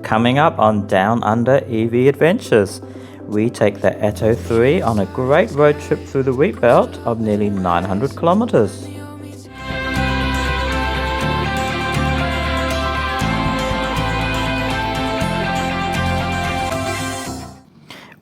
Coming up on Down Under EV Adventures, we take the Atto 3 on a great road trip through the Wheatbelt of nearly 900 kilometres.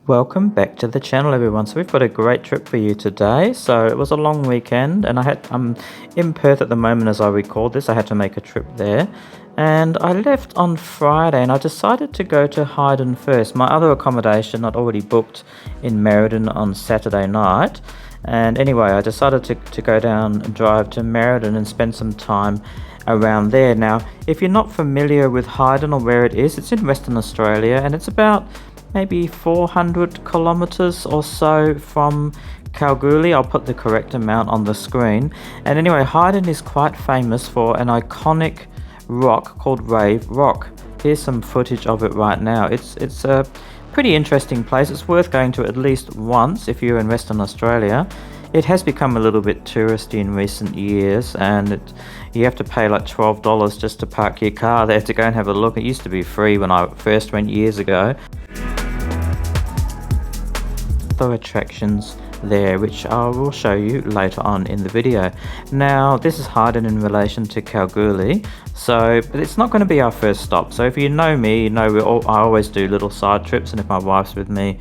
Welcome back to the channel, everyone. So we've got a great trip for you today. So it was a long weekend and I'm in Perth at the moment as I record this. I had to make a trip there and I left on Friday and I decided to go to Hyden first. My other accommodation I'd already booked in Merredin on Saturday night, and anyway I decided to go down and drive to Merredin and spend some time around there. Now if you're not familiar with Hyden or where it is, it's in Western Australia and it's about maybe 400 kilometers or so from Kalgoorlie. I'll put the correct amount on the screen. And anyway, Hyden is quite famous for an iconic rock called Rave Rock. Here's some footage of it right now. It's a pretty interesting place. It's worth going to at least once if you're in Western Australia. It has become a little bit touristy in recent years, and you have to pay like $12 just to park your car there to go and have a look. It used to be free when I first went years ago. Other attractions there which I will show you later on in the video. Now this is Hyden in relation to Kalgoorlie, but it's not going to be our first stop. So if you know me, you know I always do little side trips, and if my wife's with me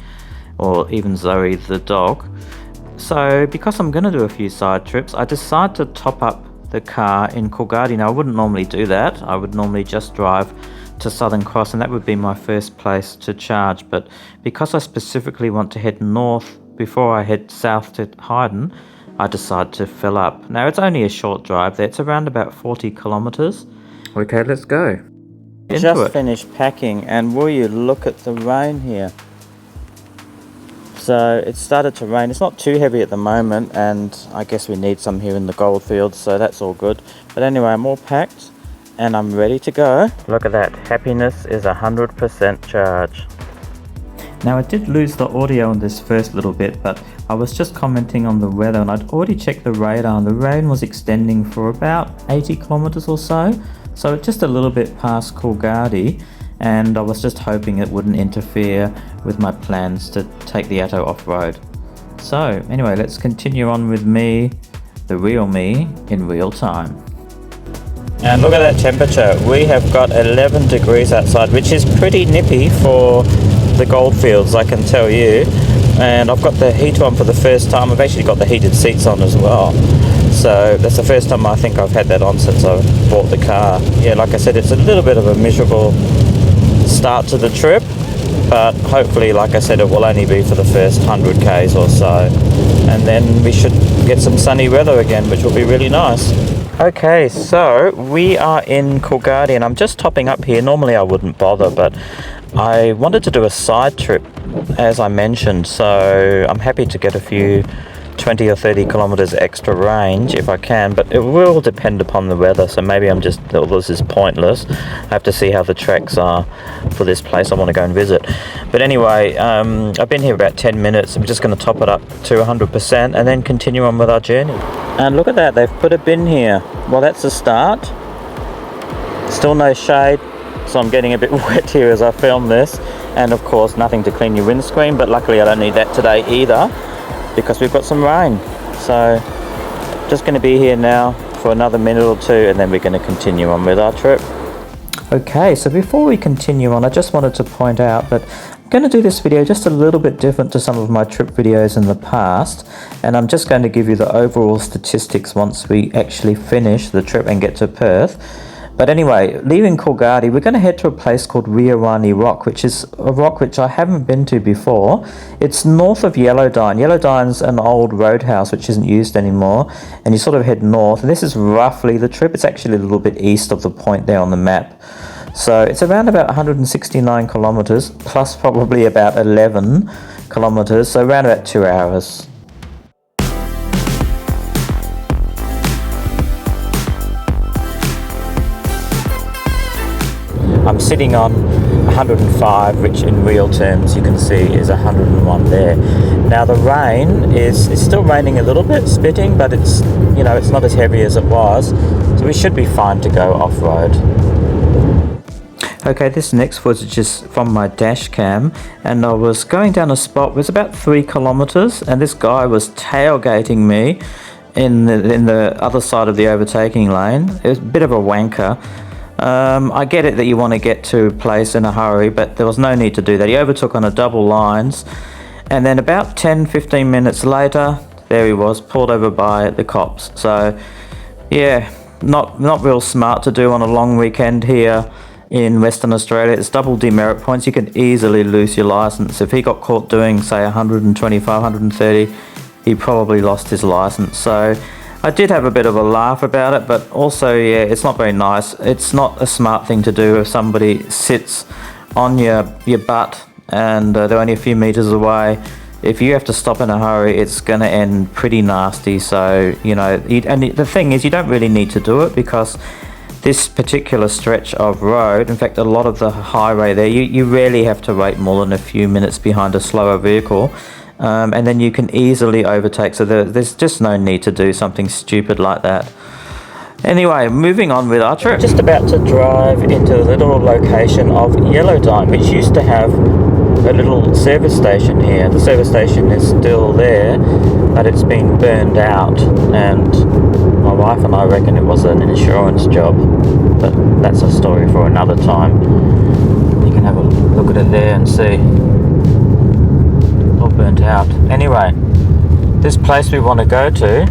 or even Zoey the dog. So because I'm going to do a few side trips, I decided to top up the car in Coolgardie. Now I wouldn't normally do that. I would normally just drive to Southern Cross and that would be my first place to charge, but because I specifically want to head north before I head south to Hyden, I decided to fill up. Now it's only a short drive there, it's around about 40 kilometers. Okay, let's go. Just finished packing and will you look at the rain here. So it started to rain. It's not too heavy at the moment and I guess we need some here in the goldfields, so that's all good. But anyway, I'm all packed and I'm ready to go. Look at that, happiness is 100% charge. Now I did lose the audio in this first little bit, but I was just commenting on the weather and I'd already checked the radar and the rain was extending for about 80 kilometers or so. So just a little bit past Coolgardie, and I was just hoping it wouldn't interfere with my plans to take the Atto off-road. So anyway, let's continue on with me, the real me, in real time. And look at that temperature. We have got 11 degrees outside, which is pretty nippy for the goldfields, I can tell you. And I've got the heater on for the first time. I've actually got the heated seats on as well. So that's the first time I think I've had that on since I bought the car. Yeah, like I said, it's a little bit of a miserable start to the trip, but hopefully, like I said, it will only be for the first 100 k's or so. And then we should get some sunny weather again, which will be really nice. Okay, so we are in Coolgardie and I'm just topping up here. Normally I wouldn't bother, but I wanted to do a side trip as I mentioned, so I'm happy to get a few 20 or 30 kilometers extra range if I can, but it will depend upon the weather. So maybe this is pointless. I have to see how the tracks are for this place I want to go and visit. But anyway, I've been here about 10 minutes. I'm just going to top it up to 100% and then continue on with our journey. And look at that, they've put a bin here. Well, that's a start. Still no shade, so I'm getting a bit wet here as I film this. And of course, nothing to clean your windscreen, but luckily I don't need that today either, because we've got some rain. So just going to be here now for another minute or two and then we're going to continue on with our trip. Okay, so before we continue on, I just wanted to point out that I'm going to do this video just a little bit different to some of my trip videos in the past, and I'm just going to give you the overall statistics once we actually finish the trip and get to Perth. But anyway, leaving Coolgardie, we're going to head to a place called Weowanie Rock, which is a rock which I haven't been to before. It's north of Yellowdine. Yellowdine's an old roadhouse which isn't used anymore, and you sort of head north, and this is roughly the trip. It's actually a little bit east of the point there on the map. So it's around about 169 kilometers, plus probably about 11 kilometers, so around about 2 hours. I'm sitting on 105, which in real terms you can see is 101 there. Now the rain is still raining a little bit, spitting, but it's not as heavy as it was, so we should be fine to go off-road. Okay, this next footage is from my dash cam, and I was going down a spot, it was about 3 kilometers, and this guy was tailgating me in the other side of the overtaking lane. It was a bit of a wanker. I get it that you want to get to a place in a hurry, but there was no need to do that. He overtook on a double lines, and then about 10-15 minutes later, there he was, pulled over by the cops. So yeah, not real smart to do on a long weekend here in Western Australia. It's double demerit points. You can easily lose your license. If he got caught doing, say, 125, 130, he probably lost his license. So I did have a bit of a laugh about it, but also, yeah, it's not very nice. It's not a smart thing to do if somebody sits on your butt and they're only a few meters away. If you have to stop in a hurry, it's going to end pretty nasty. So, you know, and the thing is, you don't really need to do it, because this particular stretch of road, in fact a lot of the highway there, you rarely have to wait more than a few minutes behind a slower vehicle, and then you can easily overtake. So there's just no need to do something stupid like that. Anyway, moving on with our trip. Just about to drive into the little location of Yellowdine, which used to have a little service station here. The service station is still there, but it's been burned out, and my wife and I reckon it was an insurance job, but that's a story for another time. You can have a look at it there and see. All burnt out. Anyway, this place we want to go to,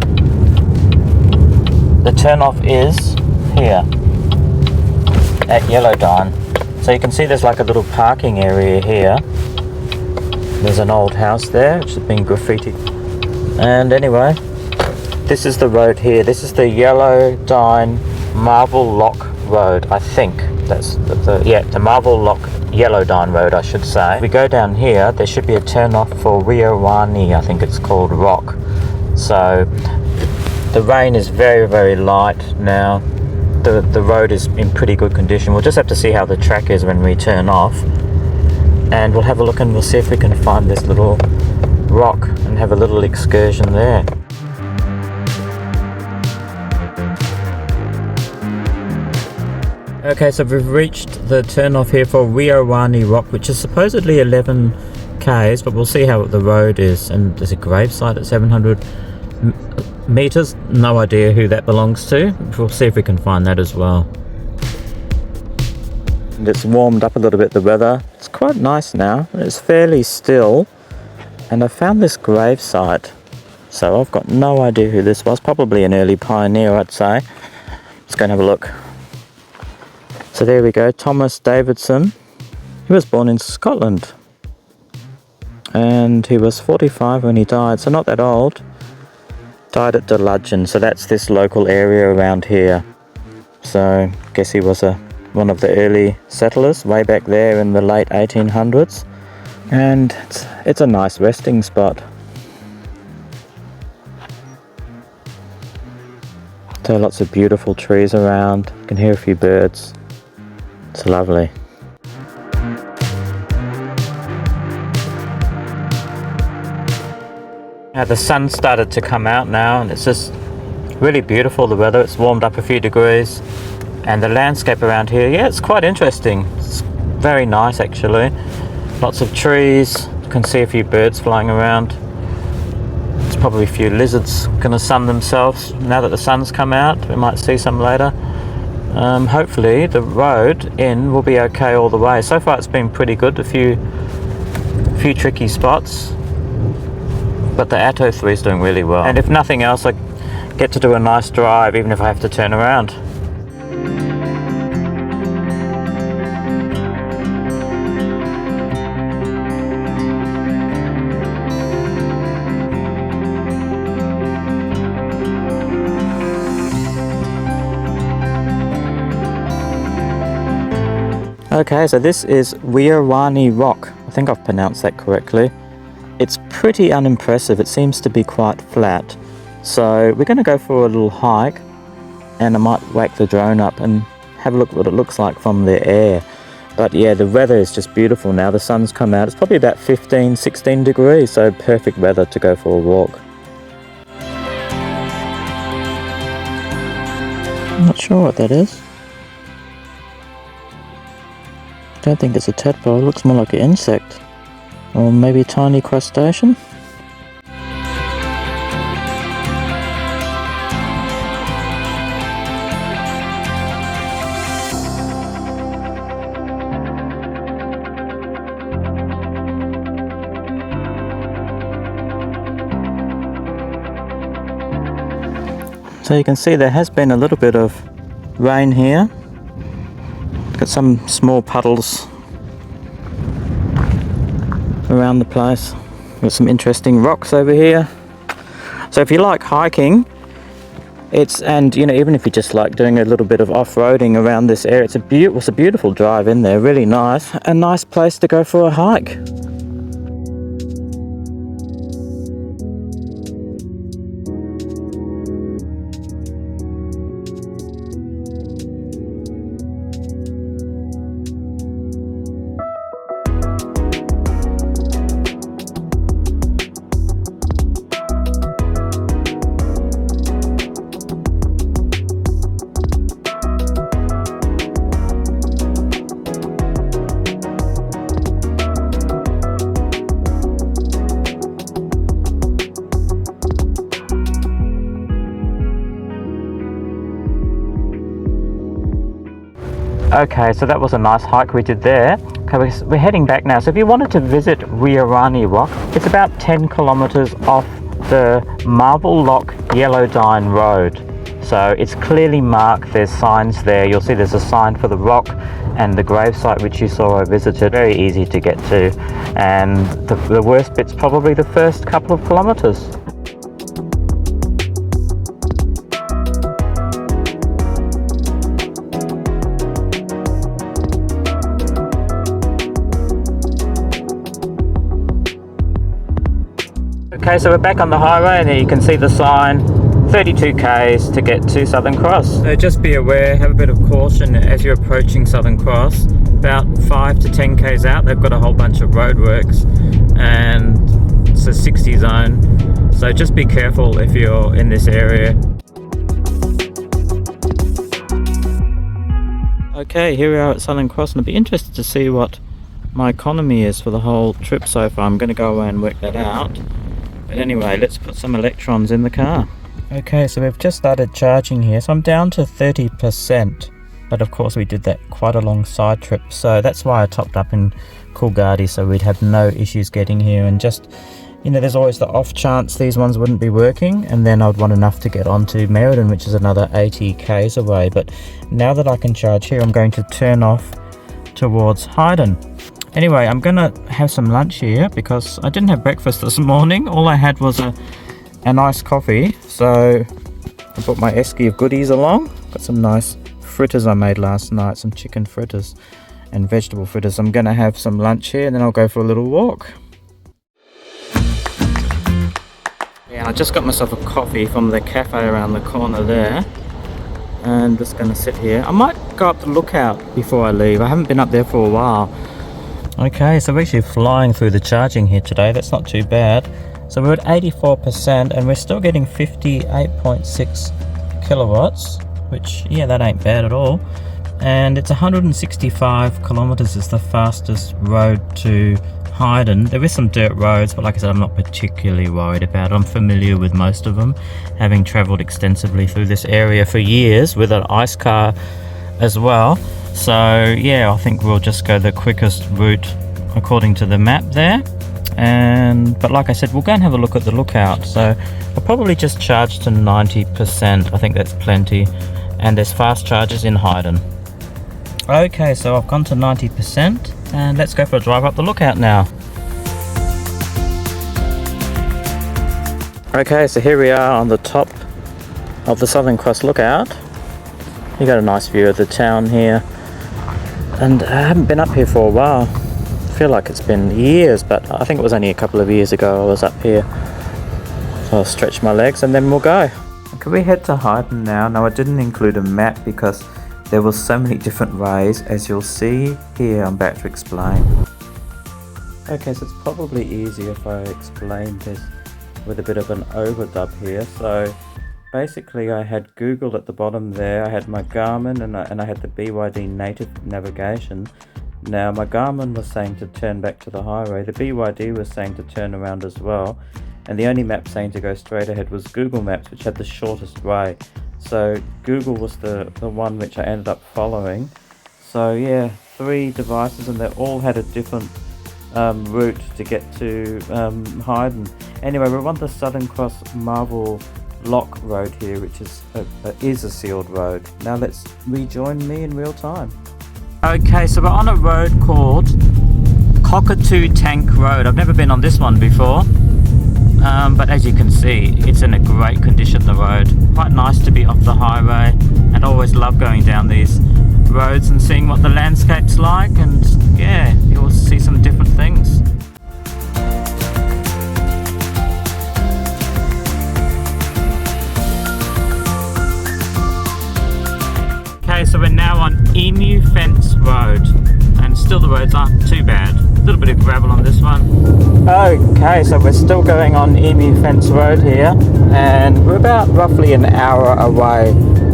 the turnoff is here at Yellowdine. So you can see there's like a little parking area here. There's an old house there which has been graffitied. And anyway, this is the road here. This is the Yellowdine Marble Loch Road. I think that's the Marble Loch Yellowdine Road, I should say. If we go down here, there should be a turn off for Weowanie, I think it's called, Rock. So the rain is very, very light now. The road is in pretty good condition. We'll just have to see how the track is when we turn off, and we'll have a look and we'll see if we can find this little rock and have a little excursion there. Okay, so we've reached the turn off here for Weowani Rock, which is supposedly 11 k's, but we'll see how the road is. And there's a gravesite at 700 meters. No idea who that belongs to. We'll see if we can find that as well. And it's warmed up a little bit, the weather. It's quite nice now. It's fairly still. And I found this gravesite. So I've got no idea who this was. Probably an early pioneer, I'd say. Let's go and have a look. So there we go, Thomas Davidson. He was born in Scotland. And he was 45 when he died, so not that old. Died at Duludgeon, so that's this local area around here. So I guess he was one of the early settlers way back there in the late 1800s. And it's a nice resting spot. So lots of beautiful trees around. You can hear a few birds. It's lovely. Now the sun started to come out now, and it's just really beautiful, the weather. It's warmed up a few degrees, and the landscape around here, yeah, it's quite interesting. It's very nice actually. Lots of trees. You can see a few birds flying around. There's probably a few lizards gonna sun themselves now that the sun's come out. We might see some later. Hopefully the road in will be okay all the way. So far it's been pretty good. A few tricky spots, but the Atto 3 is doing really well. And if nothing else, I get to do a nice drive even if I have to turn around. Okay, so this is Weowani Rock. I think I've pronounced that correctly. It's pretty unimpressive. It seems to be quite flat. So we're going to go for a little hike, and I might whack the drone up and have a look at what it looks like from the air. But yeah, the weather is just beautiful now. The sun's come out. It's probably about 15, 16 degrees, so perfect weather to go for a walk. I'm not sure what that is. don't think it's a tadpole, it looks more like an insect. Or maybe a tiny crustacean? So you can see there has been a little bit of rain here. Got some small puddles around the place. Got some interesting rocks over here. So if you like hiking, and you know, even if you just like doing a little bit of off-roading around this area, it's a beautiful drive in there, really nice. A nice place to go for a hike. Okay, so that was a nice hike we did there. Okay, we're heading back now. So if you wanted to visit Weowanie Rock, it's about 10 kilometers off the Marble Loch Yellowdine Road. So it's clearly marked, there's signs there. You'll see there's a sign for the rock and the gravesite which you saw I visited. Very easy to get to. And the worst bit's probably the first couple of kilometers. Okay, so we're back on the highway and there you can see the sign, 32 k's to get to Southern Cross. So just be aware, have a bit of caution as you're approaching Southern Cross. About 5 to 10 k's out, they've got a whole bunch of roadworks and it's a 60 zone. So just be careful if you're in this area. Okay, here we are at Southern Cross and I'd be interested to see what my economy is for the whole trip so far. I'm going to go away and work that out. But anyway, let's put some electrons in the car. Okay, so we've just started charging here, so I'm down to 30%. But of course we did that quite a long side trip, so that's why I topped up in Coolgardie, so we'd have no issues getting here. And just, you know, there's always the off chance these ones wouldn't be working, and then I'd want enough to get onto Merredin, which is another 80 k's away. But now that I can charge here, I'm going to turn off towards Hyden. Anyway, I'm gonna have some lunch here because I didn't have breakfast this morning. All I had was a nice coffee, so I brought my esky of goodies along. Got some nice fritters I made last night, some chicken fritters and vegetable fritters. I'm gonna have some lunch here and then I'll go for a little walk. Yeah, I just got myself a coffee from the cafe around the corner there. And I'm just gonna sit here. I might go up the lookout before I leave. I haven't been up there for a while. Okay, so we're actually flying through the charging here today. That's not too bad. So we're at 84% and we're still getting 58.6 kilowatts, which, yeah, that ain't bad at all. And it's 165 kilometers is the fastest road to Hyden. There is some dirt roads, but like I said, I'm not particularly worried about it. I'm familiar with most of them, having traveled extensively through this area for years with an ice car as well. So yeah, I think we'll just go the quickest route according to the map there. But like I said, we'll go and have a look at the lookout. So I'll probably just charge to 90%. I think that's plenty. And there's fast chargers in Hyden. Okay, so I've gone to 90% and let's go for a drive up the lookout now. Okay, so here we are on the top of the Southern Cross lookout. You got a nice view of the town here. And I haven't been up here for a while. I feel like it's been years, but I think it was only a couple of years ago I was up here. So I'll stretch my legs and then we'll go. Can we head to Hyden now? No, I didn't include a map because there were so many different ways. As you'll see here, I'm about to explain. Okay, so it's probably easier if I explain this with a bit of an overdub here. So basically I had Google at the bottom there, I had my Garmin and I had the BYD native navigation. Now my Garmin was saying to turn back to the highway, the BYD was saying to turn around as well, and the only map saying to go straight ahead was Google Maps, which had the shortest way. So Google was the one which I ended up following. So yeah, 3 devices, and they all had a different route to get to Hyden. Anyway, we're on the Southern Cross Marvel Loch Road here, which is a sealed road. Now let's rejoin me in real time. Okay, so we're on a road called Cockatoo Tank Rd. I've never been on this one before, but as you can see, it's in a great condition, the road. Quite nice to be off the highway, and I always love going down these roads and seeing what the landscape's like, and yeah, you'll see some different things. Okay, so we're now on Emu Fence Rd, and still the roads aren't too bad. A little bit of gravel on this one. Okay, so we're still going on Emu Fence Rd here, and we're about roughly an hour away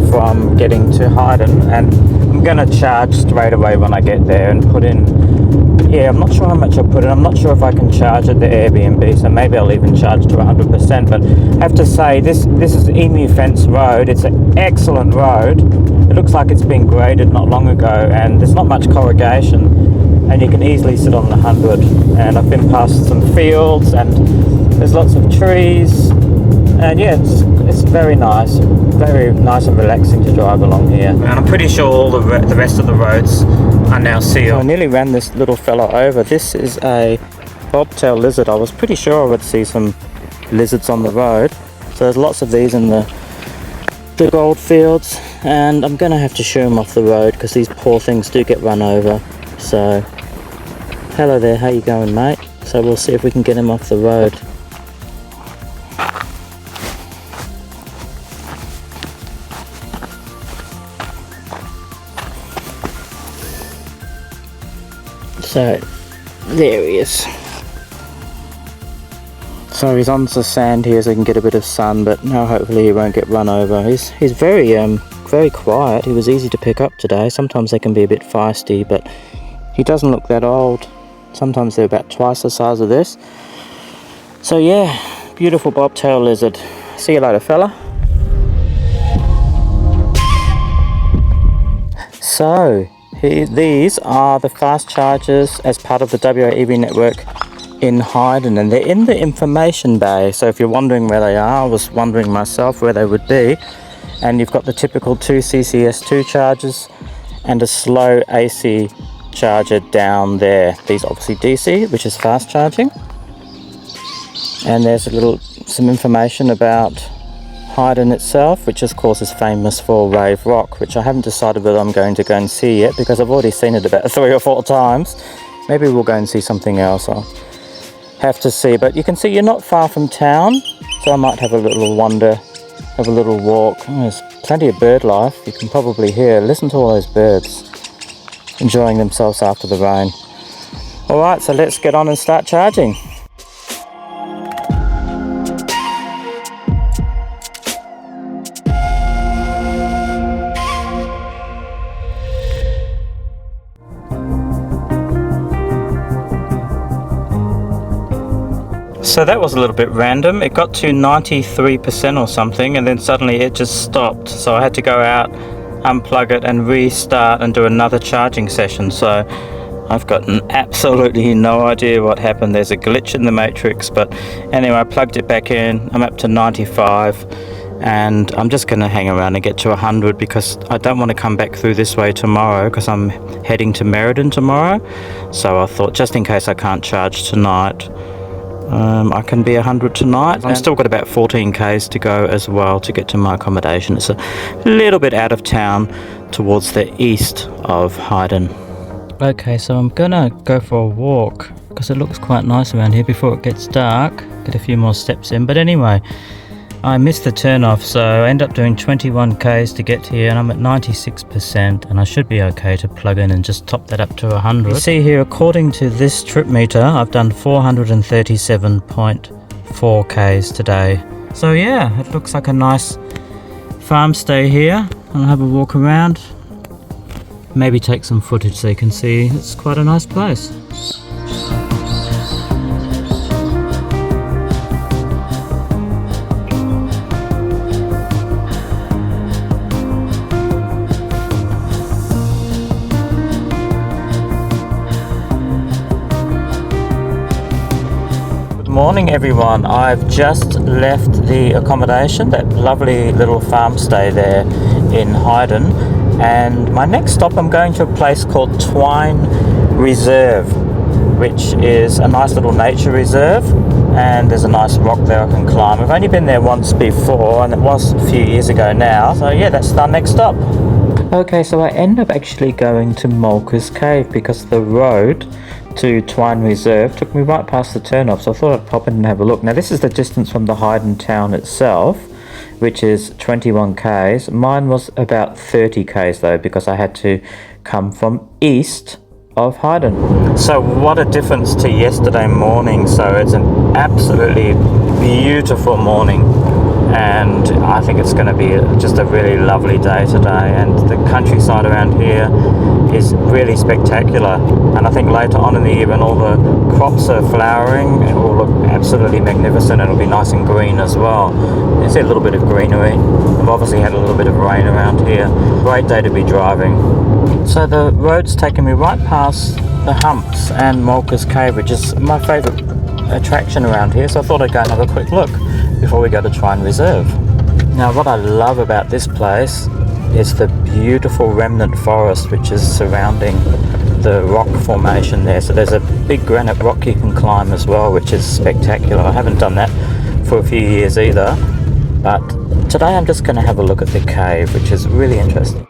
from getting to Hyden, and I'm going to charge straight away when I get there and put in, yeah, I'm not sure how much I'll put in. I'm not sure if I can charge at the AirBNB, so maybe I'll even charge to 100%, but I have to say, this is Emu Fence Rd. It's an excellent road. It looks like it's been graded not long ago, and there's not much corrugation, and you can easily sit on the 100. And I've been past some fields, and there's lots of trees, and yeah, it's very nice and relaxing to drive along here. And I'm pretty sure all the rest of the roads are now sealed. So I nearly ran this little fella over. This is a bobtail lizard. I was pretty sure I would see some lizards on the road. So there's lots of these in the gold fields, and I'm gonna have to shoo them off the road because these poor things do get run over. So hello there, how you going, mate? So we'll see if we can get him off the road. So there he is. So he's on the sand here so he can get a bit of sun, but now hopefully he won't get run over. He's very quiet. He was easy to pick up today. Sometimes they can be a bit feisty, but he doesn't look that old. Sometimes they're about twice the size of this. So yeah, beautiful bobtail lizard. See you later, fella. So these are the fast chargers as part of the WA EV network in Hyden, and they're in the information bay. So if you're wondering where they are, I was wondering myself where they would be. And you've got the typical 2 CCS2 chargers and a slow AC charger down there. These obviously DC, which is fast charging. And there's some information about Hyden itself, which of course is famous for Rave Rock, which I haven't decided whether I'm going to go and see yet because I've already seen it about 3 or 4 times. Maybe we'll go and see something else. I'll have to see, but you can see you're not far from town, so I might have a little wander, have a little walk. There's plenty of bird life. You can probably hear, listen to all those birds enjoying themselves after the rain. Alright, so let's get on and start charging. So that was a little bit random. It got to 93% or something, and then suddenly it just stopped. So I had to go out, unplug it and restart and do another charging session. So I've got absolutely no idea what happened. There's a glitch in the matrix, but anyway, I plugged it back in. I'm up to 95, and I'm just going to hang around and get to 100 because I don't want to come back through this way tomorrow because I'm heading to Merredin tomorrow. So I thought, just in case I can't charge tonight, I can be 100 tonight. I've still got about 14 k's to go as well to get to my accommodation. It's a little bit out of town towards the east of Hyden. Okay, so I'm gonna go for a walk because it looks quite nice around here before it gets dark. Get a few more steps in, but anyway, I missed the turnoff, so I end up doing 21 k's to get here, and I'm at 96%, and I should be okay to plug in and just top that up to 100. You see here, according to this trip meter, I've done 437.4 k's today. So yeah, it looks like a nice farm stay here. I'll have a walk around. maybe take some footage so you can see it's quite a nice place. Morning everyone, I've just left the accommodation, that lovely little farm stay there in Hyden, and my next stop I'm going to a place called Twine Reserve, which is a nice little nature reserve, and there's a nice rock there I can climb. I've only been there once before and it was a few years ago now, so yeah, that's our next stop. Okay, so I end up actually going to Mulka's cave because the road to Twine Reserve took me right past the Turnoff, so I thought I'd pop in and have a look. Now this is the distance from the Hyden town itself, which is 21 k's. Mine was about 30 k's though, because I had to come from east of Hyden. So what a difference to yesterday morning. So it's an absolutely beautiful morning, and I think it's going to be just a really lovely day today, and the countryside around here is really spectacular, and I think later on in the year when all the crops are flowering it will look absolutely magnificent. It'll be nice and green as well. You see a little bit of greenery. I've obviously had a little bit of rain around here. Great day to be driving. So the road's taken me right past the humps and Mulka's cave, which is my favourite attraction around here, so I thought I'd go and have a quick look before we go to Twine Reserve. Now what I love about this place is the beautiful remnant forest which is surrounding the rock formation there. So there's a big granite rock you can climb as well, which is spectacular. I haven't done that for a few years either, but today I'm just going to have a look at the cave, which is really interesting.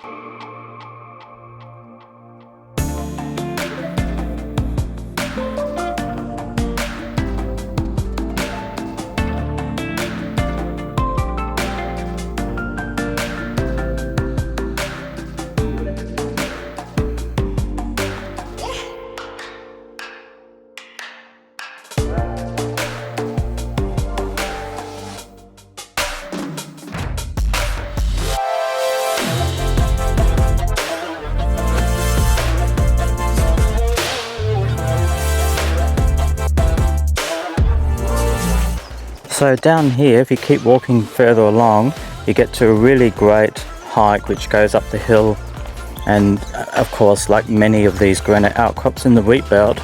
So down here, if you keep walking further along, you get to a really great hike which goes up the hill, and of course, like many of these granite outcrops in the Wheatbelt,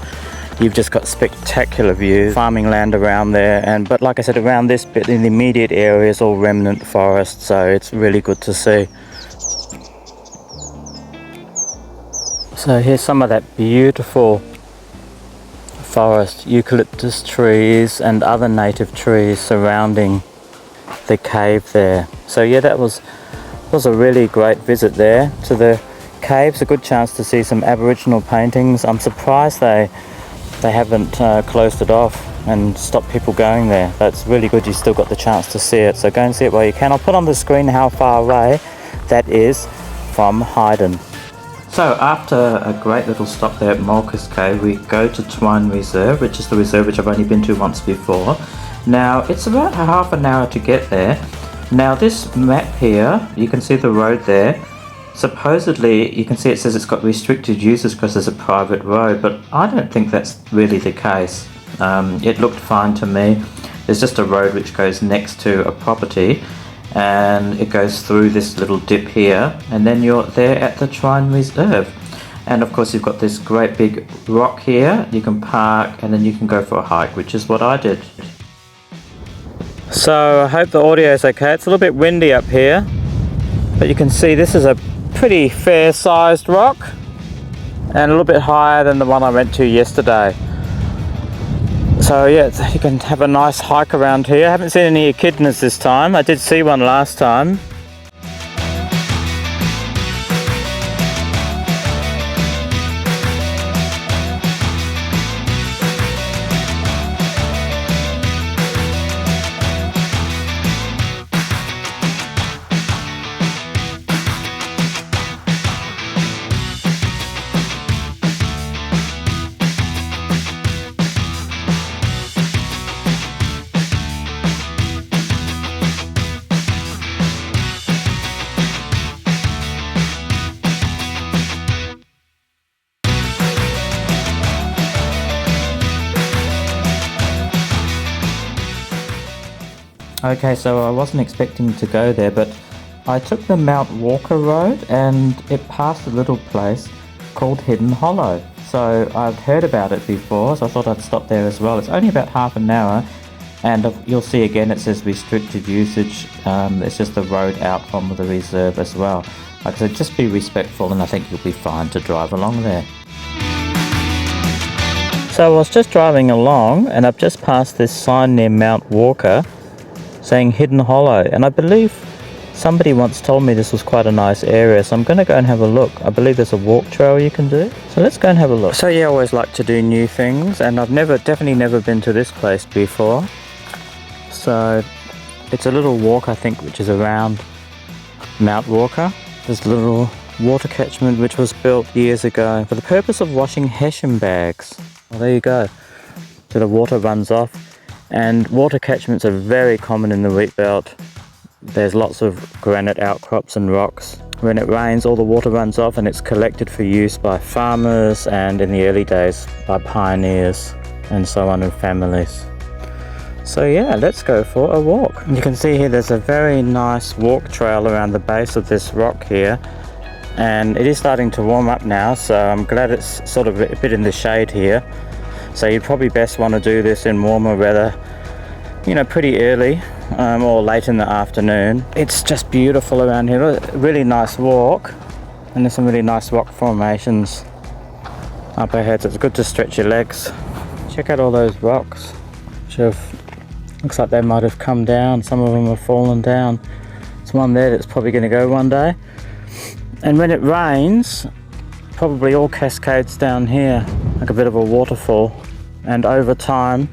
you've just got spectacular views, farming land around there, but like I said, around this bit in the immediate area is all remnant forest, so it's really good to see. So here's some of that beautiful forest, eucalyptus trees and other native trees surrounding the cave there. So yeah, that was a really great visit there to the caves. A good chance to see some Aboriginal paintings. I'm surprised they haven't closed it off and stopped people going there. That's really good, you still got the chance to see it, so go and see it while you can. I'll put on the screen how far away that is from Hyden. So after a great little stop there at Mulka's Cave, we go to Twine Reserve, which is the reserve which I've only been to once before. Now it's about half an hour to get there. Now this map here, you can see the road there. Supposedly you can see it says it's got restricted uses because there's a private road, but I don't think that's really the case. It looked fine to me. There's just a road which goes next to a property, and it goes through this little dip here, and then you're there at the Twine Reserve. And of course you've got this great big rock here, you can park and then you can go for a hike, which is what I did. So I hope the audio is okay. It's a little bit windy up here, but you can see this is a pretty fair sized rock and a little bit higher than the one I went to yesterday. So yeah, you can have a nice hike around here. I haven't seen any echidnas this time. I did see one last time. Okay, so I wasn't expecting to go there, but I took the Mount Walker Road and it passed a little place called Hidden Hollow. So I've heard about it before, so I thought I'd stop there as well. It's only about half an hour, and you'll see again it says restricted usage. It's just the road out from the reserve as well. Like I said, just be respectful and I think you'll be fine to drive along there. So I was just driving along and I've just passed this sign near Mount Walker saying Hidden Hollow, and I believe somebody once told me this was quite a nice area, so I'm going to go and have a look. I believe there's a walk trail you can do, so let's go and have a look. So yeah, I always like to do new things, and I've definitely never been to this place before. So it's a little walk, I think, which is around Mount Walker. There's a little water catchment which was built years ago for the purpose of washing hessian bags. Well, there you go. So the water runs off, and water catchments are very common in the Wheatbelt. There's lots of granite outcrops and rocks. When it rains, all the water runs off and it's collected for use by farmers, and in the early days by pioneers and so on, and families. So yeah, let's go for a walk. You can see here there's a very nice walk trail around the base of this rock here, and it is starting to warm up now, so I'm glad it's sort of a bit in the shade here. So you probably best want to do this in warmer weather, you know, pretty early or late in the afternoon. It's just beautiful around here. A really nice walk, and there's some really nice rock formations up ahead, so it's good to stretch your legs. Check out all those rocks which looks like they might have come down. Some of them have fallen down. There's one there that's probably going to go one day, and when it rains probably all cascades down here like a bit of a waterfall, and over time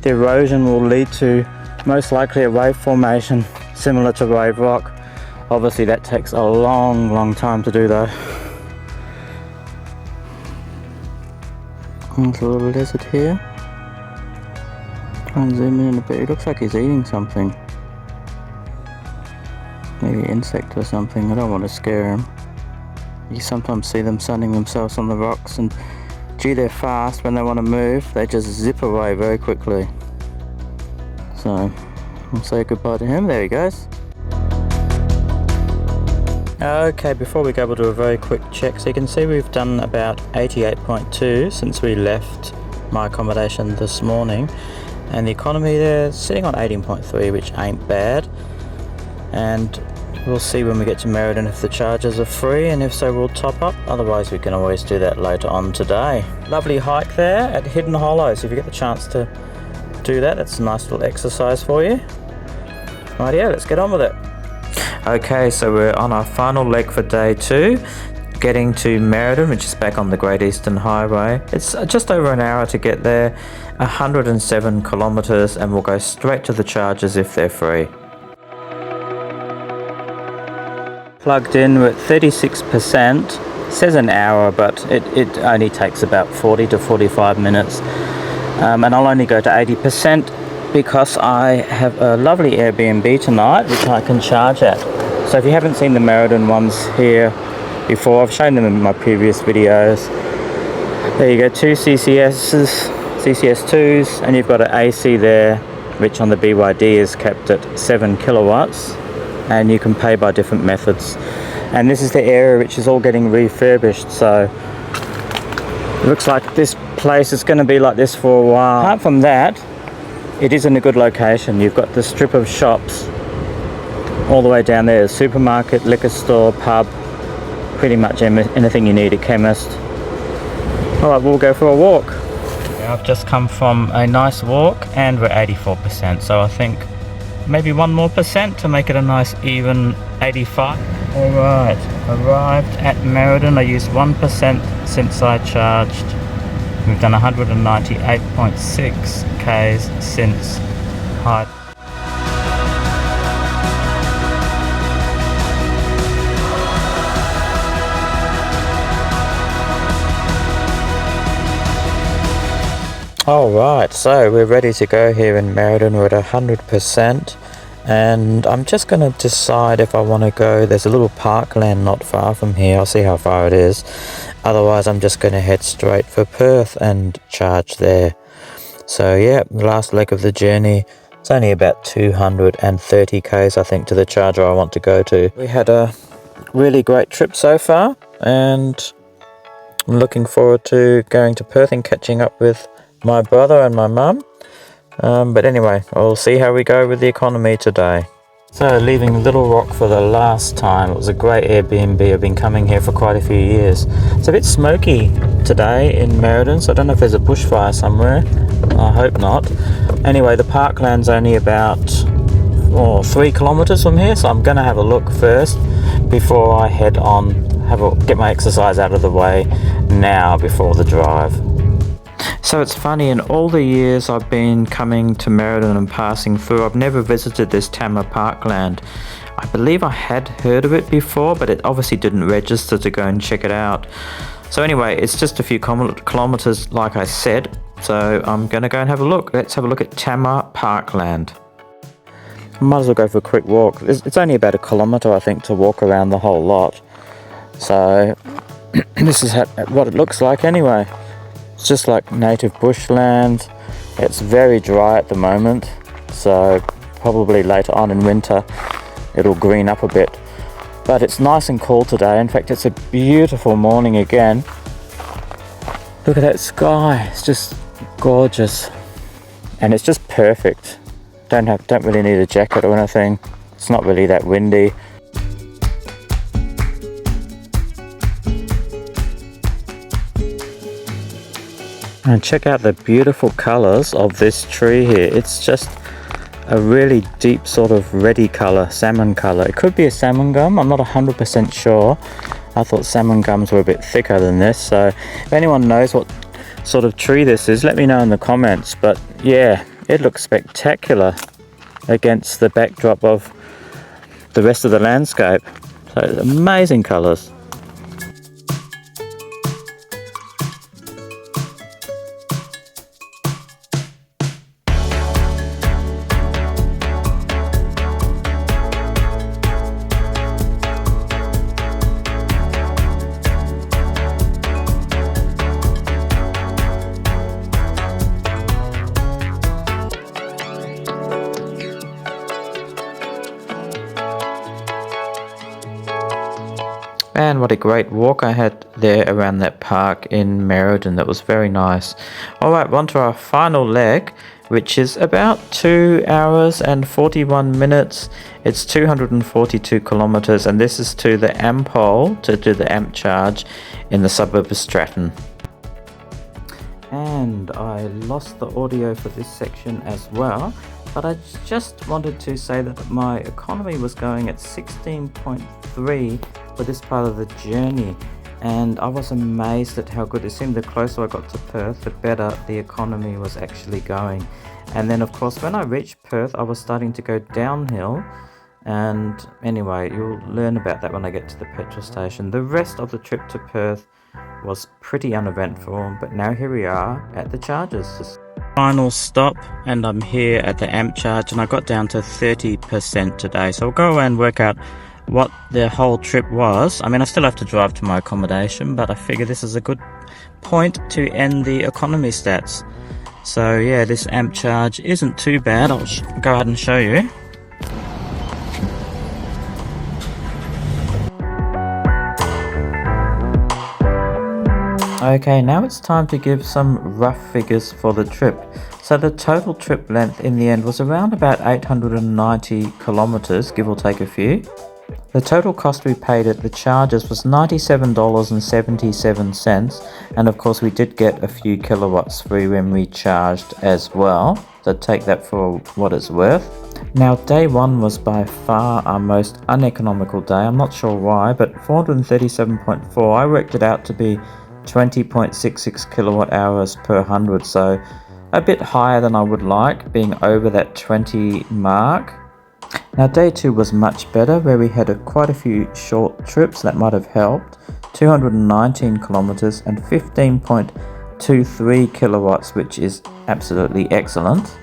the erosion will lead to most likely a wave formation similar to wave rock. Obviously that takes a long time to do though. There's a little lizard here. Try and zoom in a bit. It looks like he's eating something. Maybe an insect or something. I don't want to scare him. You sometimes see them sunning themselves on the rocks, and gee, they're fast. When they want to move, they just zip away very quickly. So I'll say goodbye to him. There he goes. Okay, before we go, we'll do a very quick check. So you can see we've done about 88.2 since we left my accommodation this morning, and the economy there is sitting on 18.3, which ain't bad. And we'll see when we get to Merredin if the charges are free, and if so we'll top up. Otherwise we can always do that later on today. Lovely hike there at Hidden Hollow, so if you get the chance to do that, that's a nice little exercise for you. Rightio, let's get on with it. Okay, so we're on our final leg for day 2, getting to Merredin, which is back on the Great Eastern Highway. It's just over an hour to get there, 107 kilometres, and we'll go straight to the chargers if they're free. Plugged in, we're at 36%. It says an hour, but it only takes about 40 to 45 minutes. And I'll only go to 80% because I have a lovely AirBNB tonight which I can charge at. So if you haven't seen the Merredin ones here before, I've shown them in my previous videos. There you go, 2 CCS2s, and you've got an AC there which on the BYD is kept at 7 kilowatts, and you can pay by different methods. And this is the area which is all getting refurbished, so it looks like this place is going to be like this for a while. Apart from that, it is in a good location. You've got the strip of shops all the way down there. A supermarket, liquor store, pub, pretty much anything you need, a chemist. Alright, we'll go for a walk. I've just come from a nice walk and we're 84%, so I think maybe 1 more percent to make it a nice even 85. Alright, arrived at Merredin. I used 1% since I charged. We've done 198.6 Ks since Hyden. Alright, so we're ready to go here in Merredin. We're at 100%, and I'm just going to decide if I want to go. There's a little parkland not far from here. I'll see how far it is. Otherwise I'm just going to head straight for Perth and charge there. So yeah, last leg of the journey It's only about 230 k's I think to the charger I want to go to. We had a really great trip so far, and I'm looking forward to going to Perth and catching up with my brother and my mum. But anyway, we'll see how we go with the economy today. So, leaving Little Rock for the last time. It was a great Airbnb. I've been coming here for quite a few years. It's a bit smoky today in Merredin, so I don't know if there's a bushfire somewhere. I hope not. Anyway, the parkland's only about 3 kilometres from here, so I'm going to have a look first before I head on, get my exercise out of the way now before the drive. So it's funny, in all the years I've been coming to Merredin and passing through, I've never visited this Tamma Parkland. I believe I had heard of it before, but it obviously didn't register to go and check it out. So anyway, it's just a few kilometres like I said, so I'm going to go and have a look. Let's have a look at Tamma Parkland. Might as well go for a quick walk. It's only about 1 kilometre I think to walk around the whole lot. So this is what it looks like anyway. It's just like native bushland. It's very dry at the moment, so probably later on in winter it'll green up a bit. But it's nice and cool today. In fact, it's a beautiful morning again. Look at that sky. It's just gorgeous. And it's just perfect. Don't really need a jacket or anything. It's not really that windy. And check out the beautiful colours of this tree here. It's just a really deep sort of reddy colour, salmon colour. It could be a salmon gum, I'm not 100% sure. I thought salmon gums were a bit thicker than this, so if anyone knows what sort of tree this is, let me know in the comments. But yeah, it looks spectacular against the backdrop of the rest of the landscape. So amazing colours. Man, what a great walk I had there around that park in Merredin. That was very nice. Alright, on to our final leg, which is about 2 hours and 41 minutes. It's 242 kilometres, and this is to the AmpPole to do the AmpCharge in the suburb of Stratton. And I lost the audio for this section as well, but I just wanted to say that my economy was going at 16.3 for this part of the journey, and I was amazed at how good it seemed. The closer I got to Perth, the better the economy was actually going. And then of course when I reached Perth, I was starting to go downhill, and anyway, you'll learn about that when I get to the petrol station. The rest of the trip to Perth was pretty uneventful, but now here we are at the chargers. Final stop, and I'm here at the AmpCharge, and I got down to 30% today, so I'll go away and work out what the whole trip was. I mean, I still have to drive to my accommodation, but I figure this is a good point to end the economy stats. So yeah, this AmpCharge isn't too bad. I'll go ahead and show you. Okay, now it's time to give some rough figures for the trip. So the total trip length in the end was around about 890 kilometres, give or take a few. The total cost we paid at the chargers was $97.77, and of course we did get a few kilowatts free when we charged as well, so take that for what it's worth. Now day one was by far our most uneconomical day. I'm not sure why, but 437.4, I worked it out to be 20.66 kilowatt hours per 100, so a bit higher than I would like, being over that 20 mark. Now day 2 was much better, where we had quite a few short trips that might have helped. 219 kilometers and 15.23 kilowatts, which is absolutely excellent.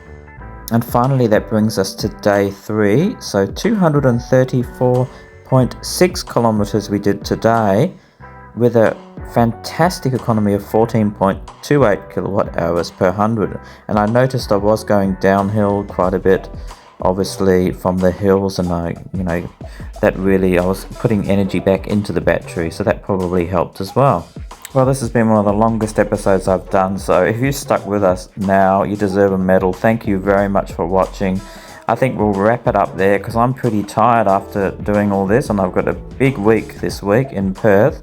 And finally that brings us to day 3, so 234.6 kilometers we did today, with a fantastic economy of 14.28 kilowatt hours per 100. And I noticed I was going downhill quite a bit, obviously from the hills, and I was putting energy back into the battery, so that probably helped as well. Well, this has been one of the longest episodes I've done, so if you stuck with us now, you deserve a medal. Thank you very much for watching. I think we'll wrap it up there because I'm pretty tired after doing all this, and I've got a big week this week in Perth.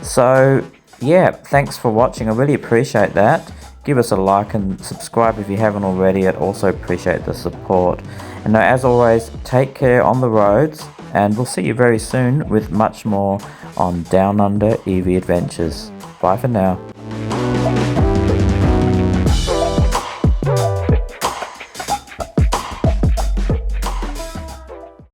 So yeah, thanks for watching. I really appreciate that. Give us a like and subscribe if you haven't already. I'd also appreciate the support. And as always, take care on the roads, and we'll see you very soon with much more on Down Under EV Adventures. Bye for now.